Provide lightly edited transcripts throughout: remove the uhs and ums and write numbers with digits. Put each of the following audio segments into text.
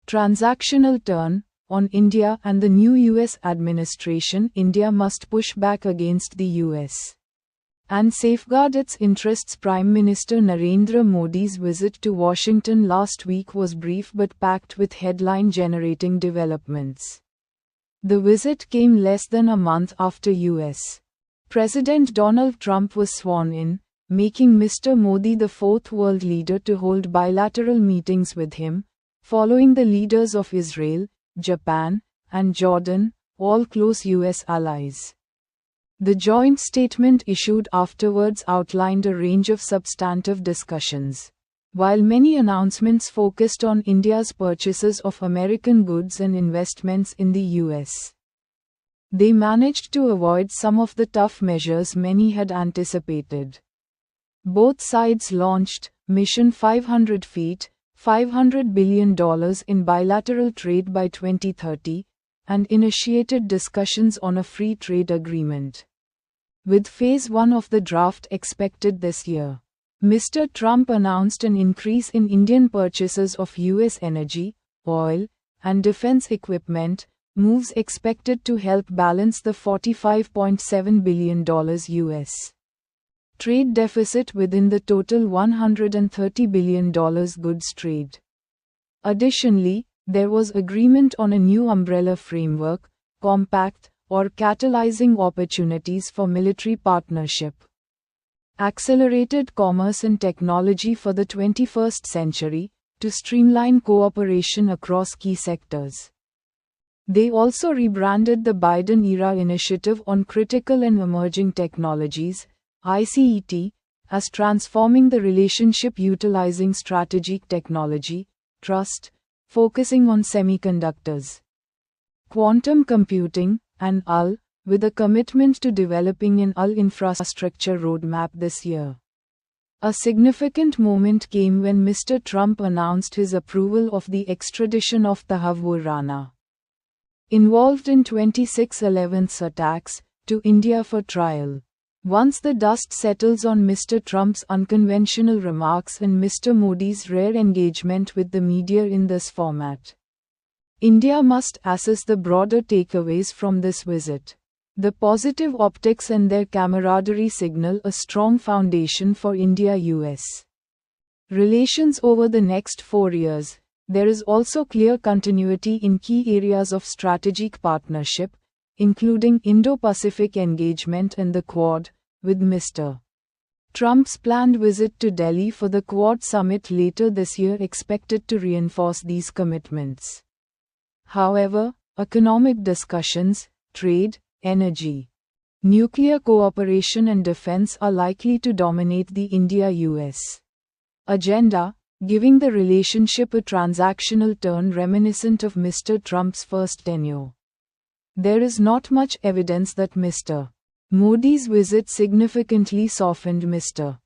Transactional turn on India and the new US administration. India must push back against the US and safeguard its interests. Prime Minister Narendra Modi's visit to Washington last week was brief but packed with headline-generating developments. The visit came less than a month after US President Donald Trump was sworn in, making Mr. Modi the fourth world leader to hold bilateral meetings with him, following the leaders of Israel, Japan, and Jordan, all close US allies. The joint statement issued afterwards outlined a range of substantive discussions. While many announcements focused on India's purchases of American goods and investments in the US, they managed to avoid some of the tough measures many had anticipated. Both sides launched Mission 500 Feet, $500 billion in bilateral trade by 2030, and initiated discussions on a free trade agreement, with Phase 1 of the draft expected this year. Mr. Trump announced an increase in Indian purchases of US energy, oil, and defense equipment, moves expected to help balance the $45.7 billion US trade deficit within the total $130 billion goods trade. Additionally, there was agreement on a new umbrella framework, compact, or catalyzing opportunities for military partnership, accelerated commerce and technology for the 21st century, to streamline cooperation across key sectors. They also rebranded the Biden-era Initiative on Critical and Emerging Technologies, ICET, as transforming the relationship utilizing strategic technology, trust, focusing on semiconductors, quantum computing, and AI, with a commitment to developing an AI infrastructure roadmap this year. A significant moment came when Mr. Trump announced his approval of the extradition of Tahavvur Rana, involved in 26/11 attacks, to India for trial. Once the dust settles on Mr. Trump's unconventional remarks and Mr. Modi's rare engagement with the media in this format, India must assess the broader takeaways from this visit. The positive optics and their camaraderie signal a strong foundation for India-US relations over the next 4 years. There is also clear continuity in key areas of strategic partnership, including Indo-Pacific engagement and the Quad, with Mr. Trump's planned visit to Delhi for the Quad summit later this year expected to reinforce these commitments. However, economic discussions, trade, energy, nuclear cooperation and defense are likely to dominate the India-US agenda, giving the relationship a transactional turn reminiscent of Mr. Trump's first tenure. There is not much evidence that Mr. Modi's visit significantly softened Mr.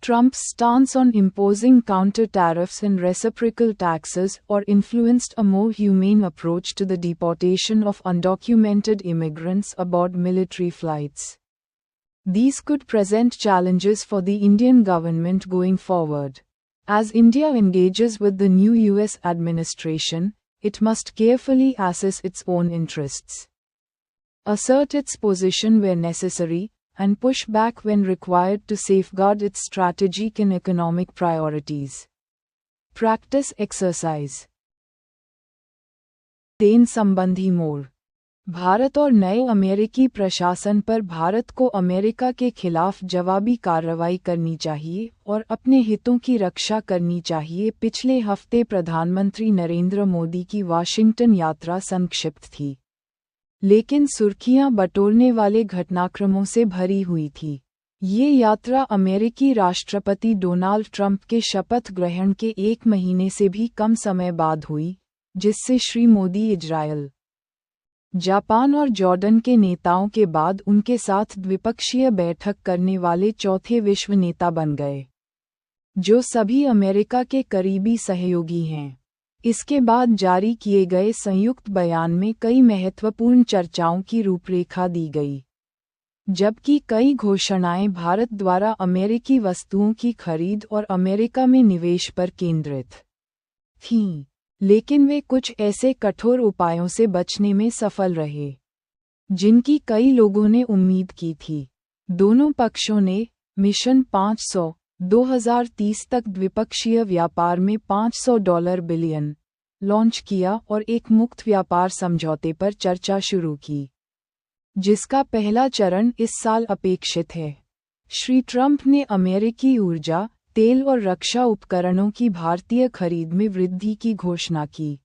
Trump's stance on imposing counter-tariffs and reciprocal taxes or influenced a more humane approach to the deportation of undocumented immigrants aboard military flights. These could present challenges for the Indian government going forward. As India engages with the new US administration, it must carefully assess its own interests, assert its position where necessary, and push back when required to safeguard its strategic and economic priorities. Practice exercise. Then संबंधी मोड़। भारत और नए अमेरिकी प्रशासन पर भारत को America के खिलाफ जवाबी कार्रवाई करनी चाहिए और अपने हितों की रक्षा करनी चाहिए। पिछले हफ्ते प्रधानमंत्री नरेंद्र मोदी की वाशिंगटन यात्रा संक्षिप्त थी, लेकिन सुर्खियां बटोरने वाले घटनाक्रमों से भरी हुई थी। ये यात्रा अमेरिकी राष्ट्रपति डोनाल्ड ट्रंप के शपथ ग्रहण के 1 महीने से भी कम समय बाद हुई, जिससे श्री मोदी इजरायल, जापान और जॉर्डन के नेताओं के बाद उनके साथ द्विपक्षीय बैठक करने वाले चौथे विश्व नेता बन गए, जो सभी अमेरिका के करीबी सहयोगी हैं। इसके बाद जारी किए गए संयुक्त बयान में कई महत्वपूर्ण चर्चाओं की रूपरेखा दी गई, जबकि कई घोषणाएं भारत द्वारा अमेरिकी वस्तुओं की खरीद और अमेरिका में निवेश पर केंद्रित थीं। लेकिन वे कुछ ऐसे कठोर उपायों से बचने में सफल रहे जिनकी कई लोगों ने उम्मीद की थी। दोनों पक्षों ने मिशन 500 2030 तक द्विपक्षीय व्यापार में $500 बिलियन लॉन्च किया और एक मुक्त व्यापार समझौते पर चर्चा शुरू की, जिसका पहला चरण इस साल अपेक्षित है। श्री ट्रंप ने अमेरिकी ऊर्जा, तेल और रक्षा उपकरणों की भारतीय खरीद में वृद्धि की घोषणा की,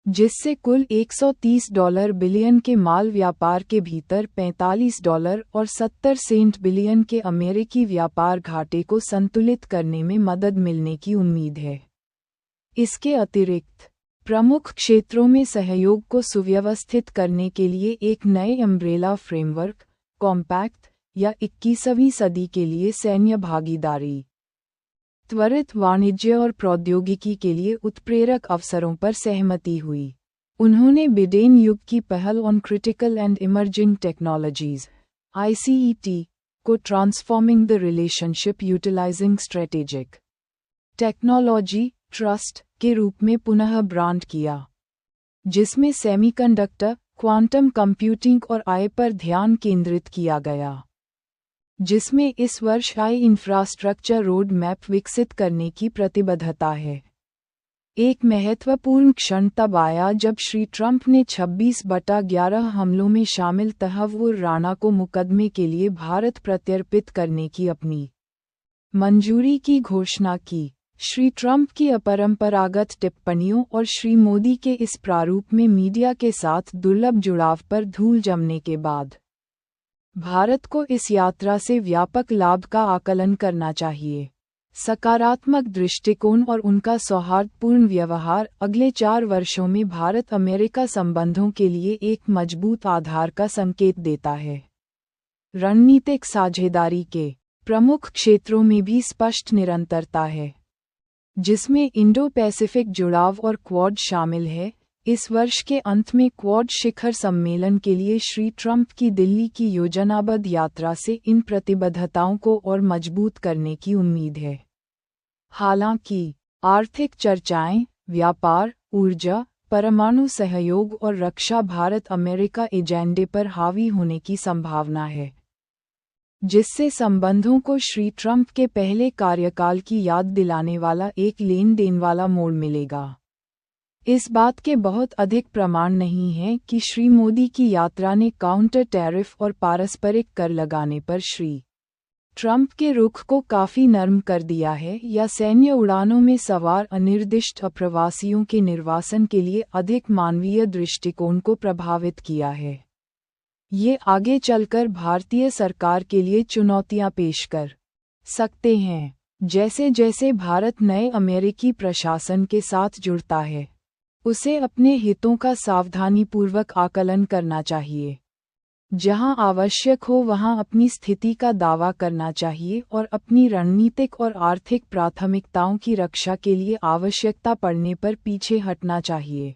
जिससे कुल $130 बिलियन के माल व्यापार के भीतर $45 और 70 सेंट बिलियन के अमेरिकी व्यापार घाटे को संतुलित करने में मदद मिलने की उम्मीद है। इसके अतिरिक्त प्रमुख क्षेत्रों में सहयोग को सुव्यवस्थित करने के लिए एक नए अम्ब्रेला फ्रेमवर्क, कॉम्पैक्ट या 21वीं सदी के लिए सैन्य भागीदारी, त्वरित वाणिज्य और प्रौद्योगिकी के लिए उत्प्रेरक अवसरों पर सहमति हुई। उन्होंने बिडेन युग की पहल on critical and emerging technologies (ICET) को transforming the relationship utilising strategic technology trust के रूप में पुनः ब्रांड किया, जिसमें सेमीकंडक्टर, क्वांटम कंप्यूटिंग और AI पर ध्यान केंद्रित किया गया, जिसमें इस वर्ष AI इंफ्रास्ट्रक्चर रोड मैप विकसित करने की प्रतिबद्धता है। एक महत्वपूर्ण क्षण तब आया जब श्री ट्रंप ने 26/11 हमलों में शामिल तहव्वुर राणा को मुकदमे के लिए भारत प्रत्यर्पित करने की अपनी मंजूरी की घोषणा की। श्री ट्रंप की अपरंपरागत टिप्पणियों और श्री मोदी के इस प्रारूप में मीडिया के साथ दुर्लभ जुड़ाव पर धूल जमने के बाद भारत को इस यात्रा से व्यापक लाभ का आकलन करना चाहिए। सकारात्मक दृष्टिकोण और उनका सौहार्दपूर्ण व्यवहार अगले 4 वर्षों में भारत अमेरिका संबंधों के लिए एक मजबूत आधार का संकेत देता है। रणनीतिक साझेदारी के प्रमुख क्षेत्रों में भी स्पष्ट निरंतरता है, जिसमें इंडो पैसिफिक जुड़ाव और क्वाड शामिल है। इस वर्ष के अंत में क्वाड शिखर सम्मेलन के लिए श्री ट्रंप की दिल्ली की योजनाबद्ध यात्रा से इन प्रतिबद्धताओं को और मजबूत करने की उम्मीद है। हालांकि आर्थिक चर्चाएं, व्यापार, ऊर्जा, परमाणु सहयोग और रक्षा भारत अमेरिका एजेंडे पर हावी होने की संभावना है, जिससे संबंधों को श्री ट्रंप के पहले कार्यकाल की याद दिलाने वाला एक लेन देन वाला मोड़ मिलेगा। इस बात के बहुत अधिक प्रमाण नहीं हैं कि श्री मोदी की यात्रा ने काउंटर टैरिफ और पारस्परिक कर लगाने पर श्री ट्रंप के रुख को काफी नरम कर दिया है या सैन्य उड़ानों में सवार अनिर्दिष्ट अप्रवासियों के निर्वासन के लिए अधिक मानवीय दृष्टिकोण को प्रभावित किया है। ये आगे चलकर भारतीय सरकार के लिए चुनौतियां पेश कर सकते हैं। जैसे जैसे भारत नए अमेरिकी प्रशासन के साथ जुड़ता है, उसे अपने हितों का सावधानीपूर्वक आकलन करना चाहिए। जहां आवश्यक हो वहां अपनी स्थिति का दावा करना चाहिए और अपनी रणनीतिक और आर्थिक प्राथमिकताओं की रक्षा के लिए आवश्यकता पड़ने पर पीछे हटना चाहिए।